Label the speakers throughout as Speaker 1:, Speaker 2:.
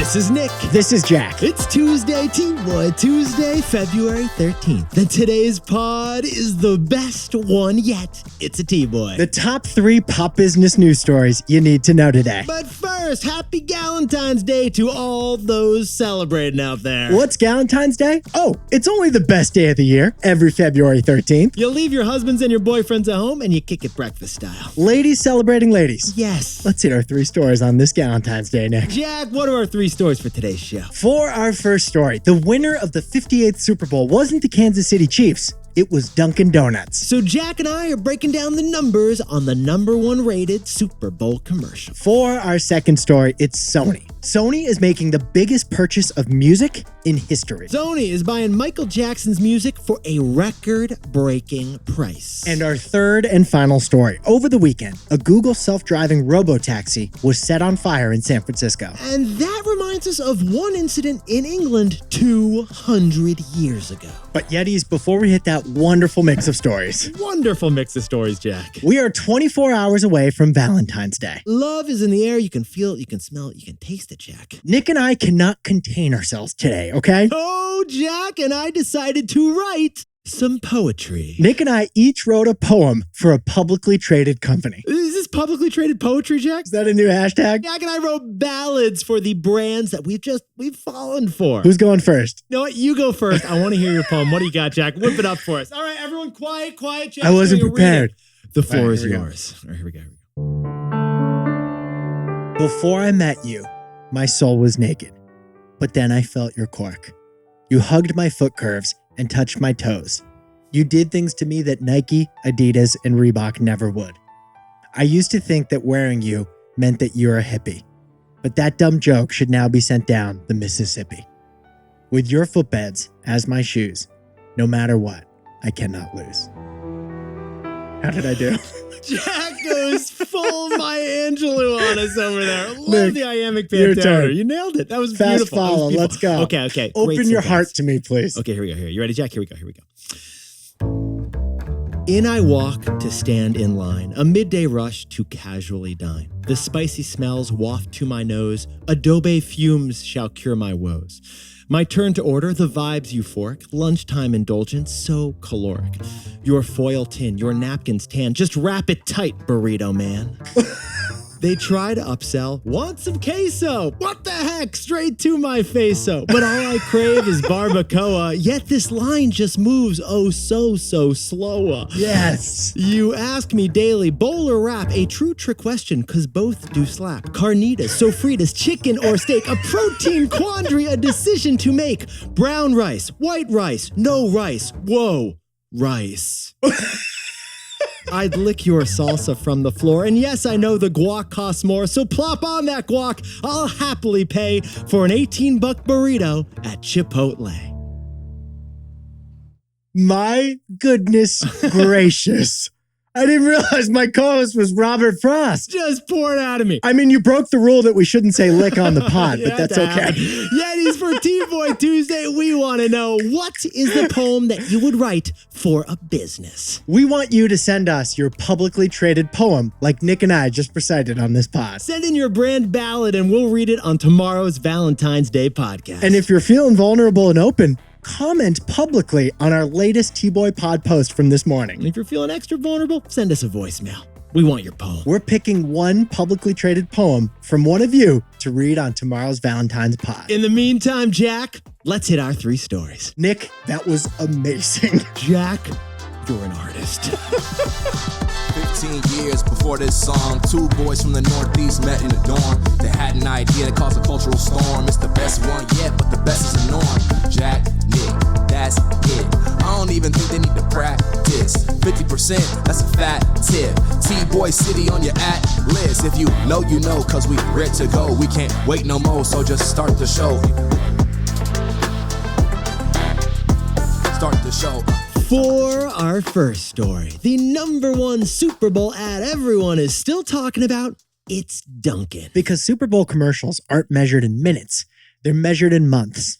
Speaker 1: This is Nick.
Speaker 2: This is Jack.
Speaker 1: It's Tuesday, T-Boy Tuesday, February 13th. And today's pod is the best one yet. It's a T-Boy.
Speaker 2: The top 3 pop business news stories you need to know today.
Speaker 1: But first, happy Galentine's Day to all those celebrating out there.
Speaker 2: What's Galentine's Day? Oh, it's only the best day of the year, every February 13th.
Speaker 1: You leave your husbands and your boyfriends at home and you kick it breakfast style.
Speaker 2: Ladies celebrating ladies.
Speaker 1: Yes.
Speaker 2: Let's hit our 3 stories on this Galentine's Day, Nick.
Speaker 1: Jack, what are our 3 stories for today's show?
Speaker 2: For our first story, the winner of the 58th Super Bowl wasn't the Kansas City Chiefs. It was Dunkin Donuts.
Speaker 1: So Jack and I are breaking down the numbers on the #1 rated Super Bowl commercial.
Speaker 2: For our second story, it's Sony. Sony is making the biggest purchase of music in history.
Speaker 1: Sony is buying Michael Jackson's music for a record-breaking price.
Speaker 2: And our third and final story. Over the weekend, a Google self-driving robotaxi was set on fire in San Francisco.
Speaker 1: And that reminds us of one incident in England 200 years ago.
Speaker 2: But Yetis, before we hit that wonderful mix of stories.
Speaker 1: Wonderful mix of stories, Jack.
Speaker 2: We are 24 hours away from Valentine's Day.
Speaker 1: Love is in the air. You can feel it, you can smell it, you can taste it, Jack.
Speaker 2: Nick and I cannot contain ourselves today, okay?
Speaker 1: Oh, Jack and I decided to write some poetry.
Speaker 2: Nick and I each wrote a poem for a publicly traded company.
Speaker 1: Is this publicly traded poetry, Jack?
Speaker 2: Is that a new hashtag?
Speaker 1: Jack and I wrote ballads for the brands that we've fallen for.
Speaker 2: Who's going first?
Speaker 1: You know what? You go first. I want to hear your poem. What do you got, Jack? Whip it up for us. All right, everyone, quiet, Jack.
Speaker 2: I wasn't prepared.
Speaker 1: The floor is
Speaker 2: here we go.
Speaker 1: yours. All right, here we go.
Speaker 2: Before I met you, my soul was naked. But then I felt your cork. You hugged my foot curves and touched my toes. You did things to me that Nike, Adidas, and Reebok never would. I used to think that wearing you meant that you're a hippie. But that dumb joke should now be sent down the Mississippi. With your footbeds as my shoes, no matter what, I cannot lose. How did I do?
Speaker 1: Jack goes full Maya Angelou on us over there. Love
Speaker 2: Nick,
Speaker 1: the iambic
Speaker 2: your
Speaker 1: pentameter.
Speaker 2: turn.
Speaker 1: You nailed it. That was
Speaker 2: Fast
Speaker 1: beautiful. That was
Speaker 2: follow.
Speaker 1: beautiful.
Speaker 2: Let's go.
Speaker 1: Okay.
Speaker 2: Open
Speaker 1: Great
Speaker 2: your
Speaker 1: sentence.
Speaker 2: heart to me, please.
Speaker 1: Okay, here we go. You ready, Jack? Here we go. In I walk to stand in line, a midday rush to casually dine. The spicy smells waft to my nose, adobe fumes shall cure my woes. My turn to order, the vibes euphoric, lunchtime indulgence so caloric. Your foil tin, your napkins tan, just wrap it tight, burrito man. They try to upsell, want some queso. What the heck, straight to my face-o. But all I crave is barbacoa, yet this line just moves oh so slow.
Speaker 2: Yes.
Speaker 1: You ask me daily, bowl or wrap, a true trick question, cause both do slap. Carnitas, sofritas, chicken or steak, a protein quandary, a decision to make. Brown rice, white rice, no rice, whoa, rice. I'd lick your salsa from the floor, and yes, I know the guac costs more, so plop on that guac. I'll happily pay for an $18 burrito at Chipotle.
Speaker 2: My goodness gracious. I didn't realize my co-host was Robert Frost.
Speaker 1: Just pour it out of me.
Speaker 2: I mean, you broke the rule that we shouldn't say lick on the pod, but that's okay.
Speaker 1: Yetis for T-Boy Tuesday, we want to know, what is the poem that you would write for a business?
Speaker 2: We want you to send us your publicly traded poem like Nick and I just recited on this pod.
Speaker 1: Send in your brand ballad and we'll read it on tomorrow's Valentine's Day podcast.
Speaker 2: And if you're feeling vulnerable and open, comment publicly on our latest T-Boy pod post from this morning.
Speaker 1: And if you're feeling extra vulnerable, send us a voicemail. We want your poem.
Speaker 2: We're picking one publicly traded poem from one of you to read on tomorrow's Valentine's pod.
Speaker 1: In the meantime, Jack, let's hit our 3 stories.
Speaker 2: Nick, that was amazing.
Speaker 1: Jack, you're an artist.
Speaker 3: 15 years before this song, 2 boys from the Northeast met in the dorm. They had an idea that caused a cultural storm. It's the best one yet, but the best is the norm. Jack, Nick, that's it. I don't even think they need to practice. 50%, that's a fat tip. T-Boy City on your at list. If you know, you know, cause we ready to go. We can't wait no more, so just start the show. Start the show.
Speaker 1: For our first story, the #1 Super Bowl ad everyone is still talking about, it's Dunkin'.
Speaker 2: Because Super Bowl commercials aren't measured in minutes, they're measured in months.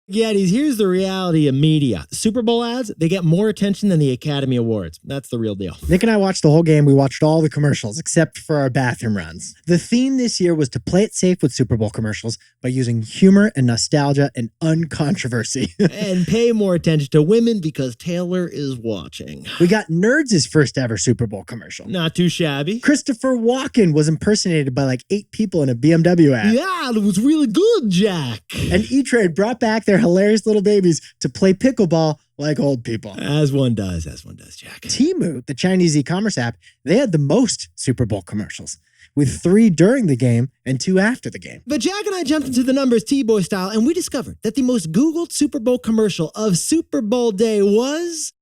Speaker 1: Yetis, here's the reality of media. Super Bowl ads, they get more attention than the Academy Awards. That's the real deal.
Speaker 2: Nick and I watched the whole game. We watched all the commercials except for our bathroom runs. The theme this year was to play it safe with Super Bowl commercials by using humor and nostalgia and uncontroversy.
Speaker 1: And pay more attention to women because Taylor is watching.
Speaker 2: We got Nerds' first ever Super Bowl commercial.
Speaker 1: Not too shabby.
Speaker 2: Christopher Walken was impersonated by like 8 people in a BMW ad.
Speaker 1: Yeah, it was really good, Jack.
Speaker 2: And E-Trade brought back their hilarious little babies to play pickleball like old people.
Speaker 1: As one does, Jack.
Speaker 2: Temu, the Chinese e-commerce app, they had the most Super Bowl commercials, with 3 during the game and 2 after the game.
Speaker 1: But Jack and I jumped into the numbers T-Boy style, and we discovered that the most Googled Super Bowl commercial of Super Bowl day was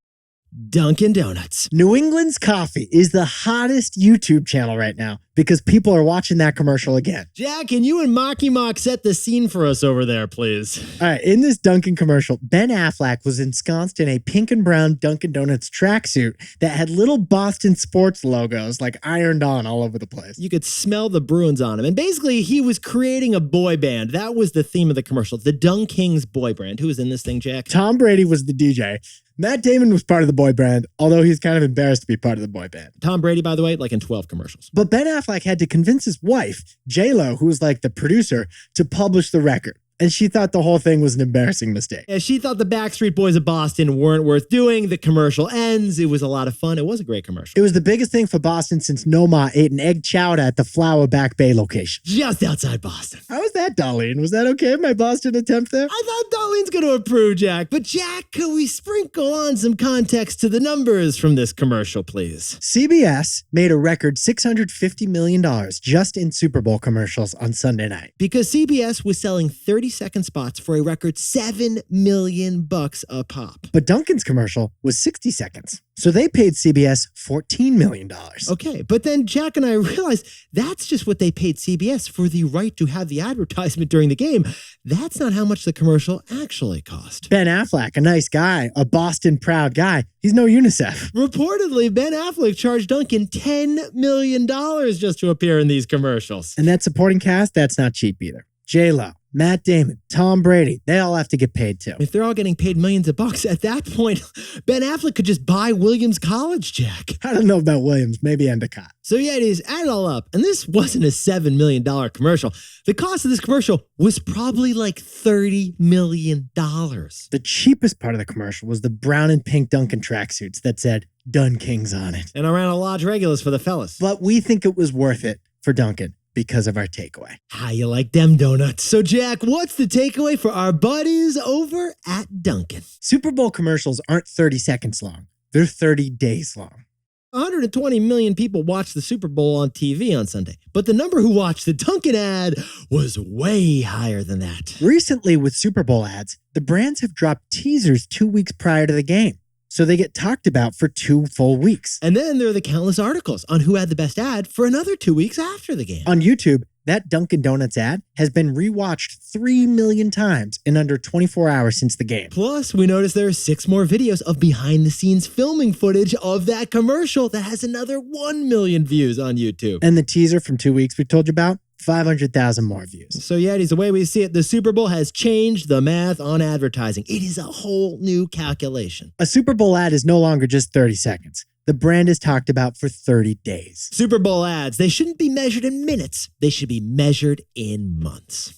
Speaker 1: Dunkin Donuts.
Speaker 2: New England's Coffee is the hottest YouTube channel right now because people are watching that commercial again.
Speaker 1: Jack, can you and Mocky Mock set the scene for us over there, please?
Speaker 2: All right, in this Dunkin commercial, Ben Affleck was ensconced in a pink and brown Dunkin Donuts tracksuit that had little Boston sports logos like ironed on all over the place.
Speaker 1: You could smell the Bruins on him. And basically, he was creating a boy band. That was the theme of the commercial. The Dunk Kings boy band. Who was in this thing, Jack?
Speaker 2: Tom Brady was the DJ. Matt Damon was part of the boy band, although he's kind of embarrassed to be part of the boy band.
Speaker 1: Tom Brady, by the way, like in 12 commercials.
Speaker 2: But Ben Affleck had to convince his wife, J-Lo, who was like the producer, to publish the record. And she thought the whole thing was an embarrassing mistake.
Speaker 1: Yeah, she thought the Backstreet Boys of Boston weren't worth doing. The commercial ends. It was a lot of fun. It was a great commercial.
Speaker 2: It was the biggest thing for Boston since Noma ate an egg chowder at the Flower Back Bay location.
Speaker 1: Just outside Boston.
Speaker 2: How was that, Darlene? Was that okay, my Boston attempt there?
Speaker 1: I thought Darlene's going to approve, Jack. But Jack, could we sprinkle on some context to the numbers from this commercial, please?
Speaker 2: CBS made a record $650 million just in Super Bowl commercials on Sunday night.
Speaker 1: Because CBS was selling 30-second spots for a record $7 million a pop.
Speaker 2: But Dunkin's commercial was 60 seconds. So they paid CBS $14 million.
Speaker 1: Okay, but then Jack and I realized that's just what they paid CBS for the right to have the advertisement during the game. That's not how much the commercial actually cost.
Speaker 2: Ben Affleck, a nice guy, a Boston proud guy. He's no UNICEF.
Speaker 1: Reportedly, Ben Affleck charged Dunkin $10 million just to appear in these commercials.
Speaker 2: And that supporting cast, that's not cheap either. J-Lo, Matt Damon, Tom Brady, they all have to get paid too.
Speaker 1: If they're all getting paid millions of bucks, at that point, Ben Affleck could just buy Williams College, Jack.
Speaker 2: I don't know about Williams, maybe Endicott.
Speaker 1: So yeah, it is, add it all up. And this wasn't a $7 million commercial. The cost of this commercial was probably like $30 million.
Speaker 2: The cheapest part of the commercial was the brown and pink Dunkin tracksuits that said Dun Kings on it.
Speaker 1: And around a large regulars for the fellas.
Speaker 2: But we think it was worth it for Dunkin because of our takeaway.
Speaker 1: How you like them donuts? So Jack, what's the takeaway for our buddies over at Dunkin'?
Speaker 2: Super Bowl commercials aren't 30 seconds long. They're 30 days long.
Speaker 1: 120 million people watched the Super Bowl on TV on Sunday, but the number who watched the Dunkin' ad was way higher than that.
Speaker 2: Recently with Super Bowl ads, the brands have dropped teasers 2 weeks prior to the game. So they get talked about for 2 full weeks.
Speaker 1: And then there are the countless articles on who had the best ad for another 2 weeks after the game.
Speaker 2: On YouTube, that Dunkin' Donuts ad has been rewatched 3 million times in under 24 hours since the game.
Speaker 1: Plus, we noticed there are 6 more videos of behind-the-scenes filming footage of that commercial that has another 1 million views on YouTube.
Speaker 2: And the teaser from 2 weeks we told you about, 500,000 more views.
Speaker 1: So Yetis, the way we see it, the Super Bowl has changed the math on advertising. It is a whole new calculation.
Speaker 2: A Super Bowl ad is no longer just 30 seconds. The brand is talked about for 30 days.
Speaker 1: Super Bowl ads, they shouldn't be measured in minutes. They should be measured in months.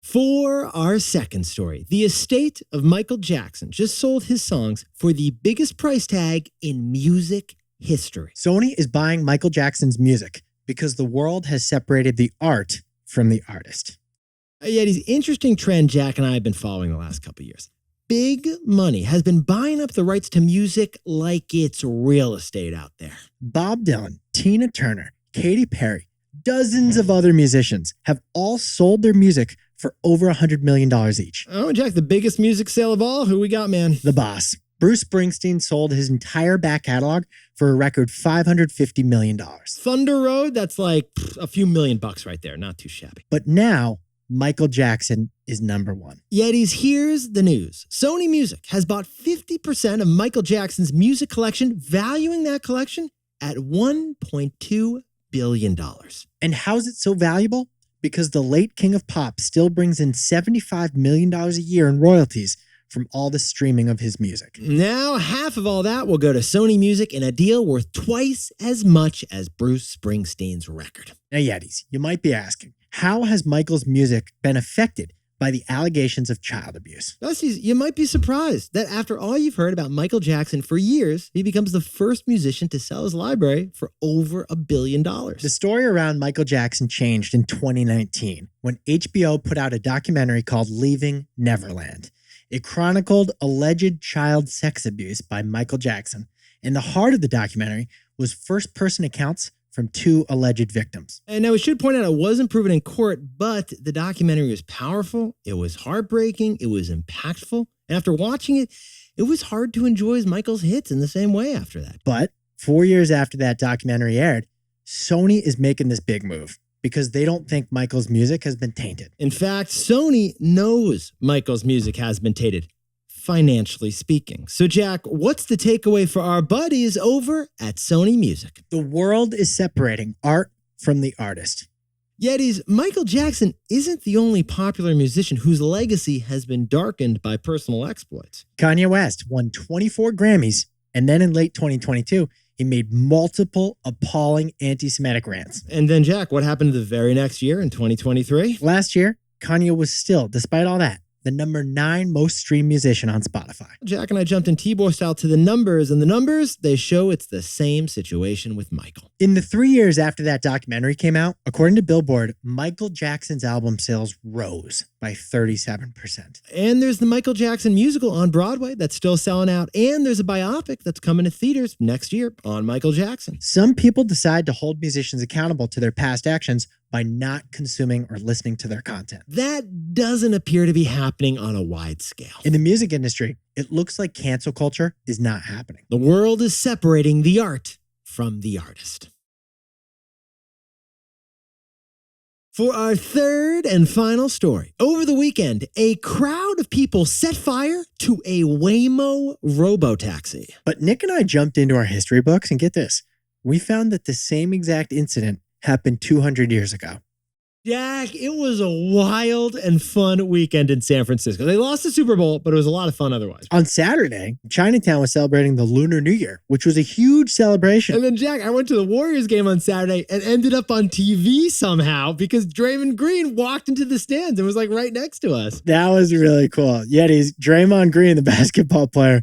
Speaker 1: For our second story, the estate of Michael Jackson just sold his songs for the biggest price tag in music history.
Speaker 2: Sony is buying Michael Jackson's music because the world has separated the art from the artist.
Speaker 1: Yetis, interesting trend Jack and I have been following the last couple of years. Big money has been buying up the rights to music like it's real estate out there.
Speaker 2: Bob Dylan, Tina Turner, Katy Perry, dozens of other musicians have all sold their music for over $100 million each.
Speaker 1: Oh, Jack, the biggest music sale of all? Who we got, man?
Speaker 2: The boss. Bruce Springsteen sold his entire back catalog for a record $550 million.
Speaker 1: Thunder Road, that's like a few $1 million right there. Not too shabby.
Speaker 2: But now, Michael Jackson is number one.
Speaker 1: Yetis, here's the news. Sony Music has bought 50% of Michael Jackson's music collection, valuing that collection at $1.2 billion.
Speaker 2: And how's it so valuable? because the late king of pop still brings in $75 million a year in royalties from all the streaming of his music.
Speaker 1: Now, half of all that will go to Sony Music in a deal worth twice as much as Bruce Springsteen's record.
Speaker 2: Now, Yetis, you might be asking, how has Michael's music been affected by the allegations of child abuse?
Speaker 1: Dusties, you might be surprised that after all you've heard about Michael Jackson for years, he becomes the first musician to sell his library for over $1 billion.
Speaker 2: The story around Michael Jackson changed in 2019 when HBO put out a documentary called Leaving Neverland. It chronicled alleged child sex abuse by Michael Jackson, and the heart of the documentary was first-person accounts from 2 alleged victims.
Speaker 1: And now we should point out it wasn't proven in court, but the documentary was powerful, it was heartbreaking, it was impactful, and after watching it, it was hard to enjoy Michael's hits in the same way after that.
Speaker 2: But 4 years after that documentary aired, Sony is making this big move because they don't think Michael's music has been tainted.
Speaker 1: In fact, Sony knows Michael's music has been tainted, financially speaking. So, Jack, what's the takeaway for our buddies over at Sony Music?
Speaker 2: The world is separating art from the artist.
Speaker 1: Yetis, Michael Jackson isn't the only popular musician whose legacy has been darkened by personal exploits.
Speaker 2: Kanye West won 24 Grammys, and then in late 2022, he made multiple appalling anti-Semitic rants.
Speaker 1: And then, Jack, what happened the very next year in 2023?
Speaker 2: Last year, Kanye was still, despite all that, the number 9 most streamed musician on Spotify.
Speaker 1: Jack and I jumped in T-Boy style to the numbers, and the numbers, they show it's the same situation with Michael.
Speaker 2: In the 3 years after that documentary came out, according to Billboard, Michael Jackson's album sales rose by 37%.
Speaker 1: And there's the Michael Jackson musical on Broadway that's still selling out, and there's a biopic that's coming to theaters next year on Michael Jackson.
Speaker 2: Some people decide to hold musicians accountable to their past actions by not consuming or listening to their content.
Speaker 1: That doesn't appear to be happening on a wide scale.
Speaker 2: In the music industry, it looks like cancel culture is not happening.
Speaker 1: The world is separating the art from the artist. For our third and final story, over the weekend, a crowd of people set fire to a Waymo robotaxi.
Speaker 2: But Nick and I jumped into our history books, and get this, we found that the same exact incident happened 200 years ago.
Speaker 1: Jack, it was a wild and fun weekend in San Francisco. They lost the Super Bowl, but it was a lot of fun otherwise.
Speaker 2: On Saturday, Chinatown was celebrating the Lunar New Year, which was a huge celebration.
Speaker 1: And then, Jack, I went to the Warriors game on Saturday and ended up on TV somehow because Draymond Green walked into the stands and was like right next to us.
Speaker 2: That was really cool. Yetis, Draymond Green, the basketball player,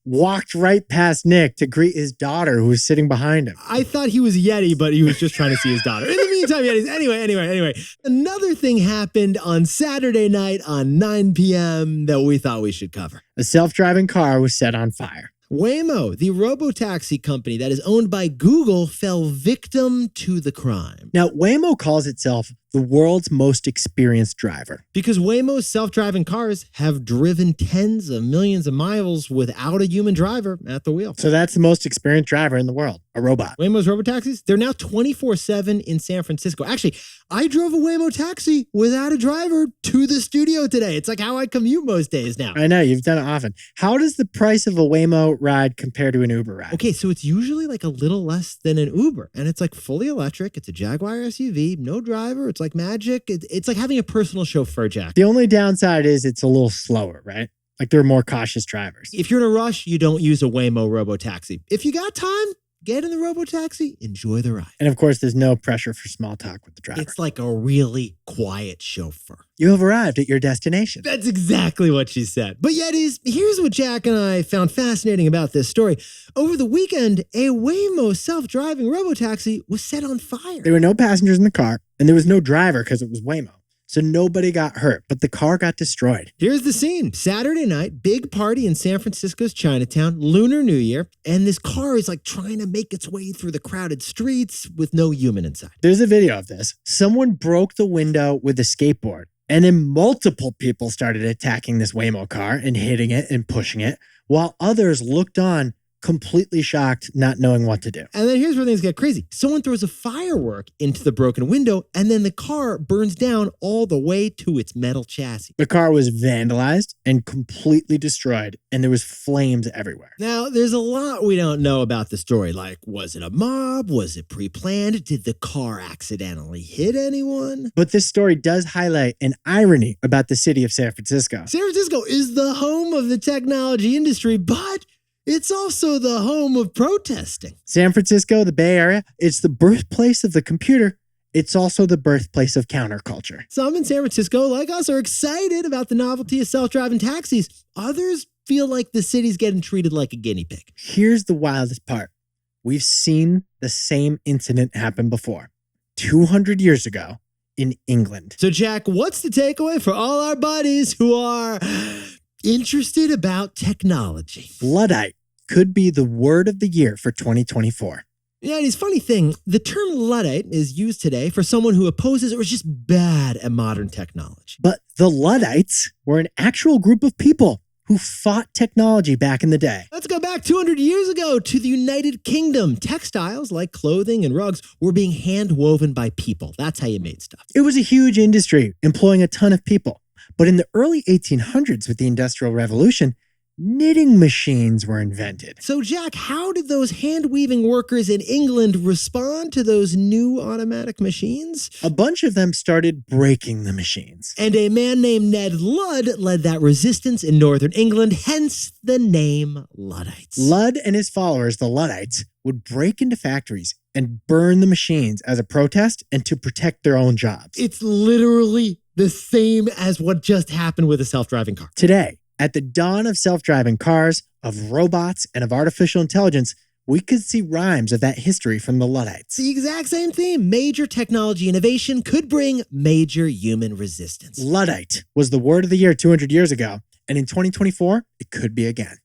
Speaker 2: walked right past Nick to greet his daughter who was sitting behind him.
Speaker 1: I thought he was Yeti, but he was just trying to see his daughter. In the meantime, Yetis, anyway. Another thing happened on Saturday night on 9 p.m. that we thought we should cover.
Speaker 2: A self-driving car was set on fire.
Speaker 1: Waymo, the robotaxi company that is owned by Google, fell victim to the crime.
Speaker 2: Now, Waymo calls itself the world's most experienced driver.
Speaker 1: Because Waymo's self-driving cars have driven tens of millions of miles without a human driver at the wheel.
Speaker 2: So that's the most experienced driver in the world, a robot.
Speaker 1: Waymo's robotaxis, they're now 24/7 in San Francisco. Actually, I drove a Waymo taxi without a driver to the studio today. It's like how I commute most days now.
Speaker 2: I know, you've done it often. How does the price of a Waymo ride compare to an Uber ride?
Speaker 1: Okay, so it's usually like a little less than an Uber, and it's like fully electric. It's a Jaguar SUV, no driver. It's like magic. It's like having a personal chauffeur, Jack.
Speaker 2: The only downside is it's a little slower, right? Like there are more cautious drivers.
Speaker 1: If you're in a rush, you don't use a Waymo robotaxi. If you got time, get in the robotaxi, enjoy the ride.
Speaker 2: And of course, there's no pressure for small talk with the driver.
Speaker 1: It's like a really quiet chauffeur.
Speaker 2: You have arrived at your destination.
Speaker 1: That's exactly what she said. But Yetis, here's what Jack and I found fascinating about this story. Over the weekend, a Waymo self-driving robotaxi was set on fire.
Speaker 2: There were no passengers in the car, and there was no driver because it was Waymo. So nobody got hurt, but the car got destroyed.
Speaker 1: Here's the scene. Saturday night, big party in San Francisco's Chinatown, Lunar New Year, and this car is like trying to make its way through the crowded streets with no human inside.
Speaker 2: There's a video of this. Someone broke the window with a skateboard, and then multiple people started attacking this Waymo car and hitting it and pushing it, while others looked on, completely shocked, not knowing what to do.
Speaker 1: And then here's where things get crazy. Someone throws a firework into the broken window, and then the car burns down all the way to its metal chassis.
Speaker 2: The car was vandalized and completely destroyed, and there was flames everywhere.
Speaker 1: Now, there's a lot we don't know about the story. Like, was it a mob? Was it pre-planned? Did the car accidentally hit anyone?
Speaker 2: But this story does highlight an irony about the city of San Francisco.
Speaker 1: San Francisco is the home of the technology industry, but it's also the home of protesting.
Speaker 2: San Francisco, the Bay Area, it's the birthplace of the computer. It's also the birthplace of counterculture.
Speaker 1: Some in San Francisco, like us, are excited about the novelty of self-driving taxis. Others feel like the city's getting treated like a guinea pig.
Speaker 2: Here's the wildest part. We've seen the same incident happen before, 200 years ago in England.
Speaker 1: So, Jack, what's the takeaway for all our buddies who are interested about technology?
Speaker 2: Luddite could be the word of the year for 2024.
Speaker 1: Yeah, and it's a funny thing. The term Luddite is used today for someone who opposes or is just bad at modern technology.
Speaker 2: But the Luddites were an actual group of people who fought technology back in the day.
Speaker 1: Let's go back 200 years ago to the United Kingdom. Textiles like clothing and rugs were being hand-woven by people. That's how you made stuff.
Speaker 2: It was a huge industry, employing a ton of people. But in the early 1800s, with the Industrial Revolution, knitting machines were invented.
Speaker 1: So, Jack, how did those hand-weaving workers in England respond to those new automatic machines?
Speaker 2: A bunch of them started breaking the machines.
Speaker 1: And a man named Ned Ludd led that resistance in northern England, hence the name Luddites.
Speaker 2: Ludd and his followers, the Luddites, would break into factories and burn the machines as a protest and to protect their own jobs.
Speaker 1: It's literally the same as what just happened with a self-driving car.
Speaker 2: Today, at the dawn of self-driving cars, of robots, and of artificial intelligence, we could see rhymes of that history from the Luddites.
Speaker 1: The exact same theme. Major technology innovation could bring major human resistance.
Speaker 2: Luddite was the word of the year 200 years ago, and in 2024, it could be again.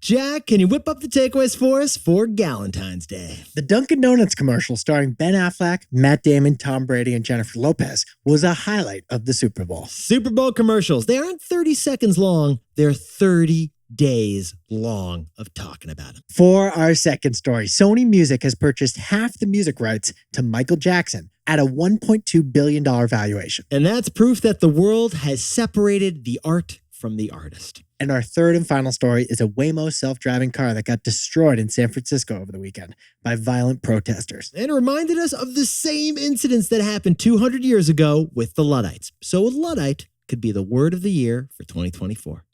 Speaker 1: Jack, can you whip up the takeaways for us for Galentine's Day?
Speaker 2: The Dunkin Donuts commercial starring Ben Affleck, Matt Damon, Tom Brady, and Jennifer Lopez was a highlight of the Super Bowl.
Speaker 1: Super Bowl commercials. They aren't 30 seconds long. They're 30 days long of talking about them.
Speaker 2: For our second story, Sony Music has purchased half the music rights to Michael Jackson at a $1.2 billion valuation.
Speaker 1: And that's proof that the world has separated the art from the artist.
Speaker 2: And our third and final story is a Waymo self-driving car that got destroyed in San Francisco over the weekend by violent protesters.
Speaker 1: And reminded us of the same incidents that happened 200 years ago with the Luddites. So Luddite could be the word of the year for 2024.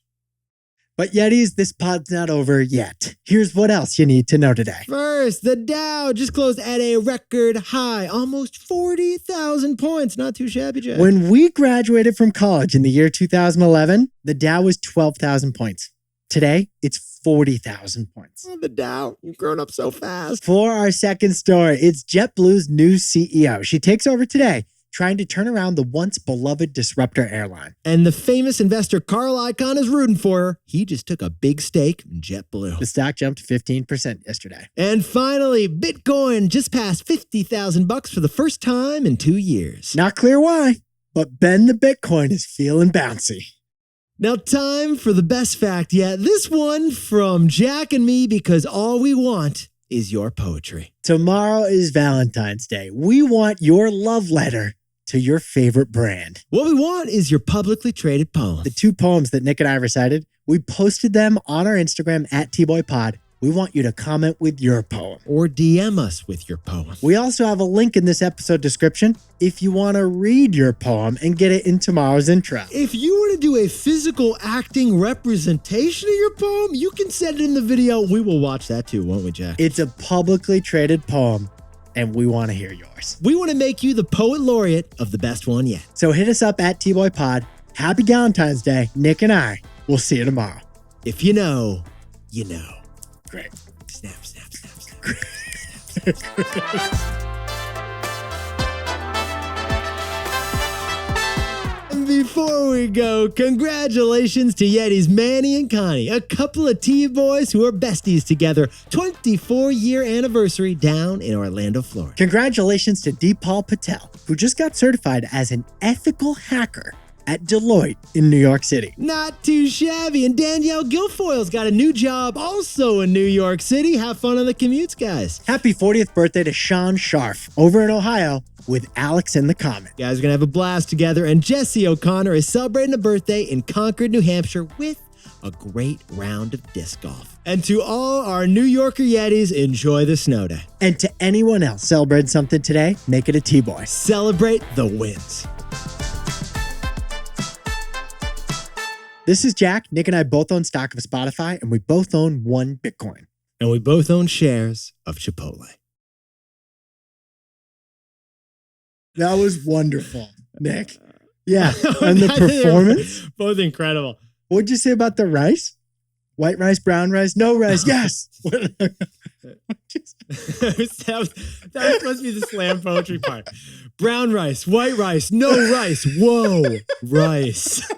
Speaker 2: But Yetis, this pod's not over yet. Here's what else you need to know today.
Speaker 1: First, the Dow just closed at a record high, almost 40,000 points. Not too shabby, Jack.
Speaker 2: When we graduated from college in the year 2011, the Dow was 12,000 points. Today, it's 40,000 points.
Speaker 1: Oh, the Dow, you've grown up so fast.
Speaker 2: For our second story, it's JetBlue's new CEO. She takes over today, trying to turn around the once beloved disruptor airline.
Speaker 1: And the famous investor Carl Icahn is rooting for her. He just took a big stake in JetBlue.
Speaker 2: The stock jumped 15% yesterday.
Speaker 1: And finally, Bitcoin just passed $50,000 for the first time in 2 years.
Speaker 2: Not clear why, but Ben the Bitcoin is feeling bouncy.
Speaker 1: Now, time for the best fact yet. This one from Jack and me, because all we want is your poetry.
Speaker 2: Tomorrow is Valentine's Day. We want your love letter to your favorite brand.
Speaker 1: What we want is your publicly traded poem.
Speaker 2: The 2 poems that Nick and I recited, we posted them on our Instagram at TBoyPod. We want you to comment with your poem.
Speaker 1: Or DM us with your poem.
Speaker 2: We also have a link in this episode description if you want to read your poem and get it in tomorrow's intro.
Speaker 1: If you want to do a physical acting representation of your poem, you can send it in the video. We will watch that too, won't we, Jack?
Speaker 2: It's a publicly traded poem, and we want to hear yours.
Speaker 1: We want to make you the poet laureate of the best one yet.
Speaker 2: So hit us up at TBoyPod. Happy Galentine's Day. Nick and I will see you tomorrow.
Speaker 1: If you know, you know.
Speaker 2: Great.
Speaker 1: Snap, snap, snap, snap. And before we go, congratulations to Yeti's Manny and Connie, a couple of T-boys who are besties together. 24-year anniversary down in Orlando, Florida.
Speaker 2: Congratulations to Deepal Patel, who just got certified as an ethical hacker at Deloitte in New York City.
Speaker 1: Not too shabby. And Danielle Guilfoyle's got a new job also in New York City. Have fun on the commutes, guys.
Speaker 2: Happy 40th birthday to Sean Scharf over in Ohio with Alex in the comment.
Speaker 1: You guys are going to have a blast together. And Jesse O'Connor is celebrating a birthday in Concord, New Hampshire with a great round of disc golf. And to all our New Yorker Yetis, enjoy the snow day.
Speaker 2: And to anyone else celebrating something today, make it a T-Boy.
Speaker 1: Celebrate the wins.
Speaker 2: This is Jack. Nick and I both own stock of Spotify, and we both own 1 Bitcoin.
Speaker 1: And we both own shares of Chipotle.
Speaker 2: That was wonderful, Nick. Yeah, and the performance?
Speaker 1: Both incredible.
Speaker 2: What'd you say about the rice? White rice, brown rice, no rice, yes.
Speaker 1: that was supposed to be the slam poetry part. Brown rice, white rice, no rice, whoa, rice.